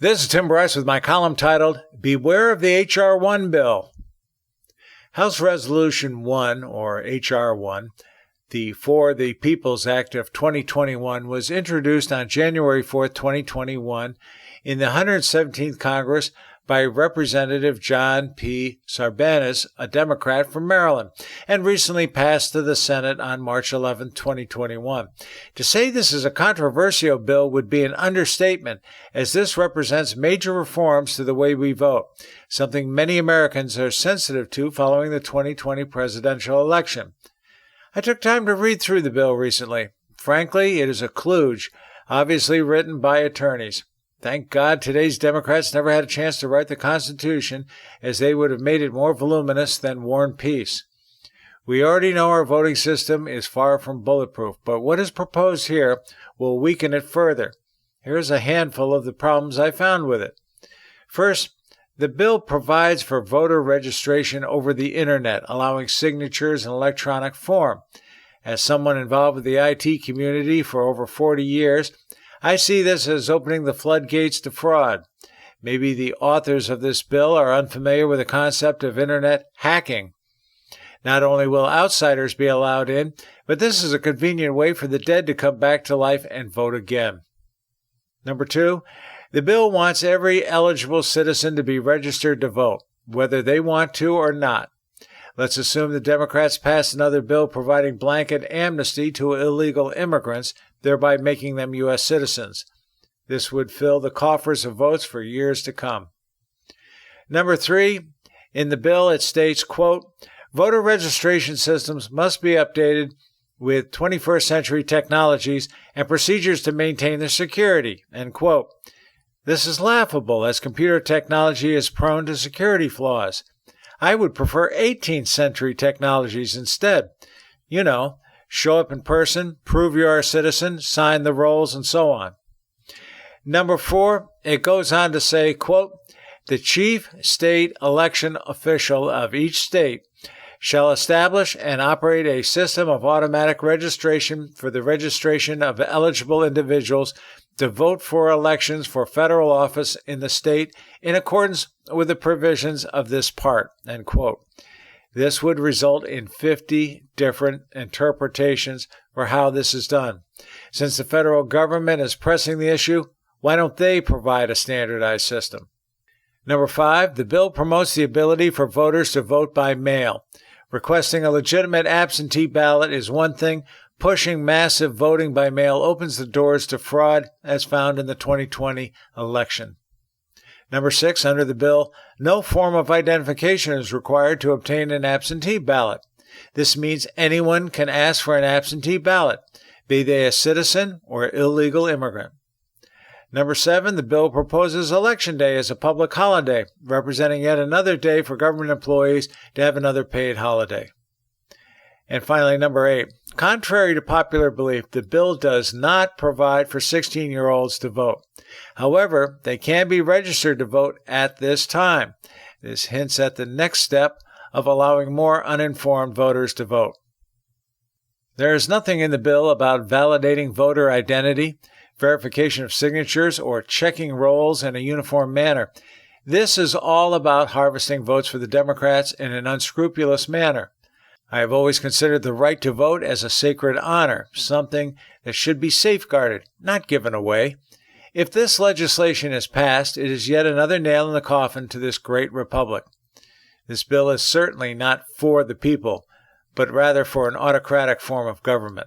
This is Tim Bryce with my column titled, Beware of the H.R.1 Bill. House Resolution 1, or H.R.1, the For the People's Act of 2021, was introduced on January 4, 2021, in the 117th Congress by Representative John P. Sarbanes, a Democrat from Maryland, and recently passed to the Senate on March 11, 2021. To say this is a controversial bill would be an understatement, as this represents major reforms to the way we vote, something many Americans are sensitive to following the 2020 presidential election. I took time to read through the bill recently. Frankly, it is a kludge, obviously written by attorneys. Thank God today's Democrats never had a chance to write the Constitution, as they would have made it more voluminous than War and Peace. We already know our voting system is far from bulletproof, but what is proposed here will weaken it further. Here's a handful of the problems I found with it. First, the bill provides for voter registration over the Internet, allowing signatures in electronic form. As someone involved with the IT community for over 40 years, I see this as opening the floodgates to fraud. Maybe the authors of this bill are unfamiliar with the concept of Internet hacking. Not only will outsiders be allowed in, but this is a convenient way for the dead to come back to life and vote again. Number 2, the bill wants every eligible citizen to be registered to vote, whether they want to or not. Let's assume the Democrats pass another bill providing blanket amnesty to illegal immigrants, thereby making them U.S. citizens. This would fill the coffers of votes for years to come. Number 3, in the bill it states, quote, voter registration systems must be updated with 21st century technologies and procedures to maintain their security, end quote. This is laughable, as computer technology is prone to security flaws. I would prefer 18th century technologies instead. You know, show up in person, prove you are a citizen, sign the rolls, and so on. Number 4, it goes on to say, quote, the chief state election official of each state shall establish and operate a system of automatic registration for the registration of eligible individuals to vote for elections for federal office in the state in accordance with the provisions of this part, end quote. This would result in 50 different interpretations for how this is done. Since the federal government is pressing the issue, why don't they provide a standardized system? Number 5, the bill promotes the ability for voters to vote by mail. Requesting a legitimate absentee ballot is one thing. Pushing massive voting by mail opens the doors to fraud, as found in the 2020 election. Number 6, under the bill, no form of identification is required to obtain an absentee ballot. This means anyone can ask for an absentee ballot, be they a citizen or illegal immigrant. Number 7, the bill proposes Election Day as a public holiday, representing yet another day for government employees to have another paid holiday. And finally, number 8, contrary to popular belief, the bill does not provide for 16-year-olds to vote. However, they can be registered to vote at this time. This hints at the next step of allowing more uninformed voters to vote. There is nothing in the bill about validating voter identity, verification of signatures, or checking rolls in a uniform manner. This is all about harvesting votes for the Democrats in an unscrupulous manner. I have always considered the right to vote as a sacred honor, something that should be safeguarded, not given away. If this legislation is passed, it is yet another nail in the coffin to this great republic. This bill is certainly not for the people, but rather for an autocratic form of government.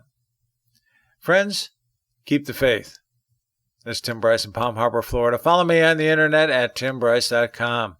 Friends, keep the faith. This is Tim Bryce in Palm Harbor, Florida. Follow me on the internet at timbryce.com.